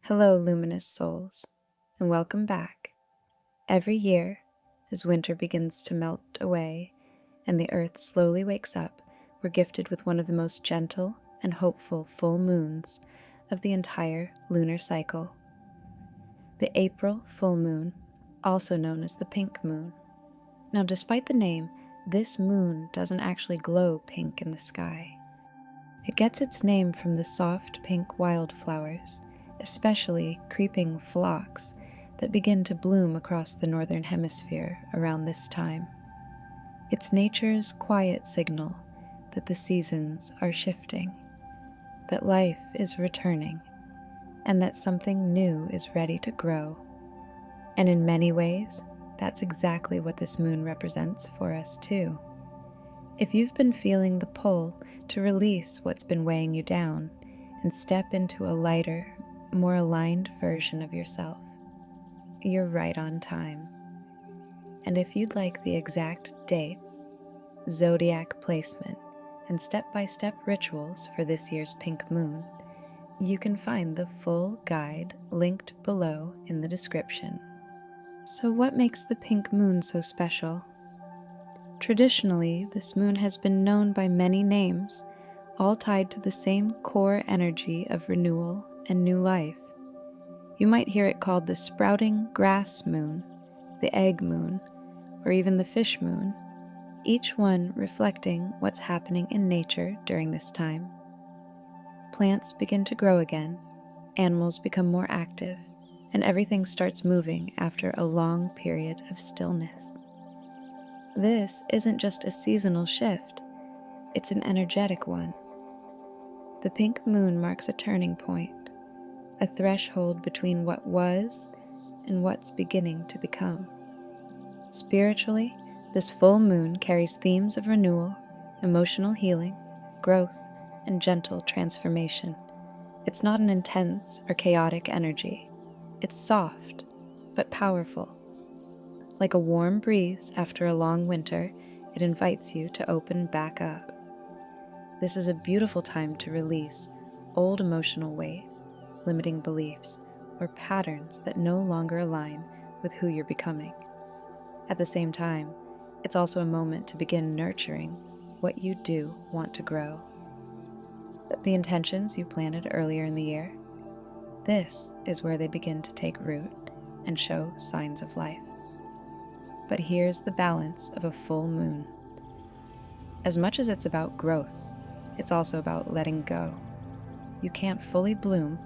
Hello, luminous souls, and welcome back. Every year, as winter begins to melt away and the earth slowly wakes up, we're gifted with one of the most gentle and hopeful full moons of the entire lunar cycle. The April full moon, also known as the pink moon. Now, despite the name, this moon doesn't actually glow pink in the sky. It gets its name from the soft pink wildflowers, especially creeping phlox, that begin to bloom across the northern hemisphere around this time. It's nature's quiet signal that the seasons are shifting, that life is returning, and that something new is ready to grow. And in many ways, that's exactly what this moon represents for us too. If you've been feeling the pull to release what's been weighing you down and step into a lighter, more aligned version of yourself, you're right on time. And if you'd like the exact dates, zodiac placement, and step-by-step rituals for this year's pink moon, you can find the full guide linked below in the description. So what makes the pink moon so special? Traditionally, this moon has been known by many names, all tied to the same core energy of renewal and new life. You might hear it called the sprouting grass moon, the egg moon, or even the fish moon, each one reflecting what's happening in nature during this time. Plants begin to grow again, animals become more active, and everything starts moving after a long period of stillness. This isn't just a seasonal shift, it's an energetic one. The pink moon marks a turning point, a threshold between what was and what's beginning to become. Spiritually, this full moon carries themes of renewal, emotional healing, growth, and gentle transformation. It's not an intense or chaotic energy. It's soft, but powerful. Like a warm breeze after a long winter, it invites you to open back up. This is a beautiful time to release old emotional weight, limiting beliefs, or patterns that no longer align with who you're becoming. At the same time, it's also a moment to begin nurturing what you do want to grow. The intentions you planted earlier in the year, this is where they begin to take root and show signs of life. But here's the balance of a full moon. As much as it's about growth, it's also about letting go. You can't fully bloom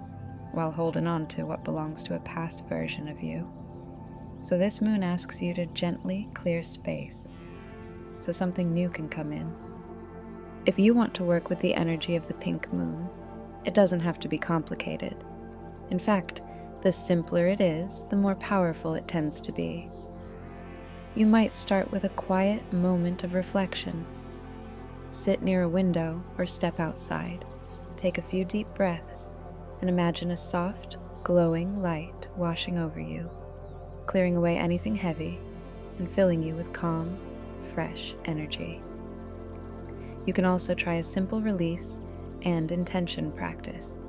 while holding on to what belongs to a past version of you. So this moon asks you to gently clear space so something new can come in. If you want to work with the energy of the pink moon, it doesn't have to be complicated. In fact, the simpler it is, the more powerful it tends to be. You might start with a quiet moment of reflection. Sit near a window or step outside. Take a few deep breaths and imagine a soft, glowing light washing over you, clearing away anything heavy and filling you with calm, fresh energy. You can also try a simple release and intention practice.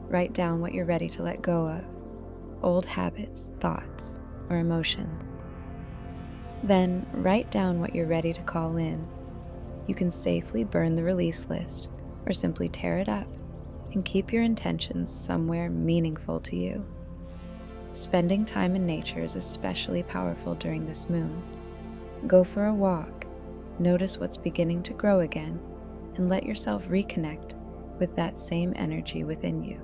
Write down what you're ready to let go of, old habits, thoughts, or emotions. Then write down what you're ready to call in. You can safely burn the release list or simply tear it up and keep your intentions somewhere meaningful to you. Spending time in nature is especially powerful during this moon. Go for a walk, notice what's beginning to grow again, and let yourself reconnect with that same energy within you.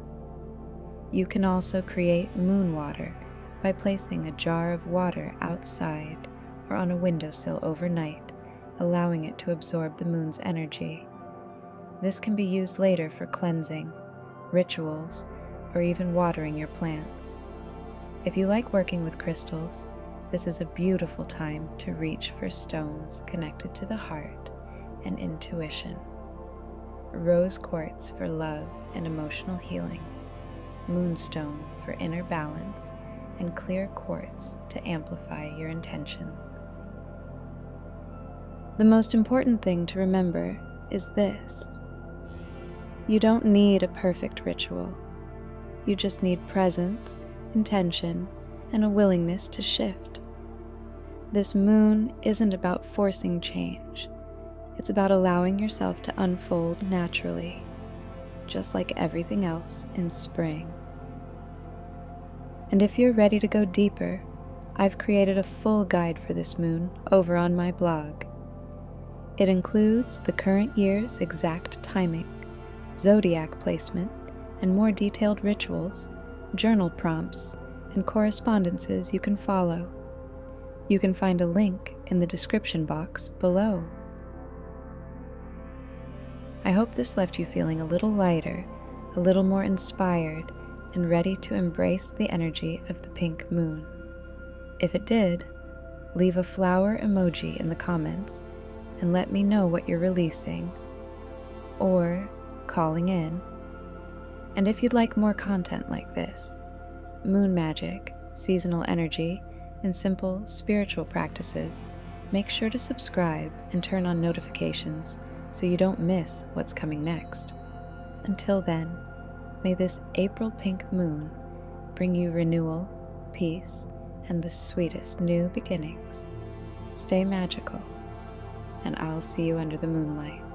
You can also create moon water by placing a jar of water outside or on a windowsill overnight, allowing it to absorb the moon's energy. This can be used later for cleansing, rituals, or even watering your plants. If you like working with crystals, this is a beautiful time to reach for stones connected to the heart and intuition. Rose quartz for love and emotional healing, moonstone for inner balance, and clear quartz to amplify your intentions. The most important thing to remember is this: you don't need a perfect ritual. You just need presence, intention, and a willingness to shift. This moon isn't about forcing change. It's about allowing yourself to unfold naturally, just like everything else in spring. And if you're ready to go deeper, I've created a full guide for this moon over on my blog. It includes the current year's exact timing, zodiac placement, and more detailed rituals, journal prompts, and correspondences you can follow. You can find a link in the description box below. I hope this left you feeling a little lighter, a little more inspired, and ready to embrace the energy of the pink moon. If it did, leave a flower emoji in the comments and let me know what you're releasing or calling in. And if you'd like more content like this, moon magic, seasonal energy, and simple spiritual practices, make sure to subscribe and turn on notifications so you don't miss what's coming next. Until then, may this April pink moon bring you renewal, peace, and the sweetest new beginnings. Stay magical, and I'll see you under the moonlight.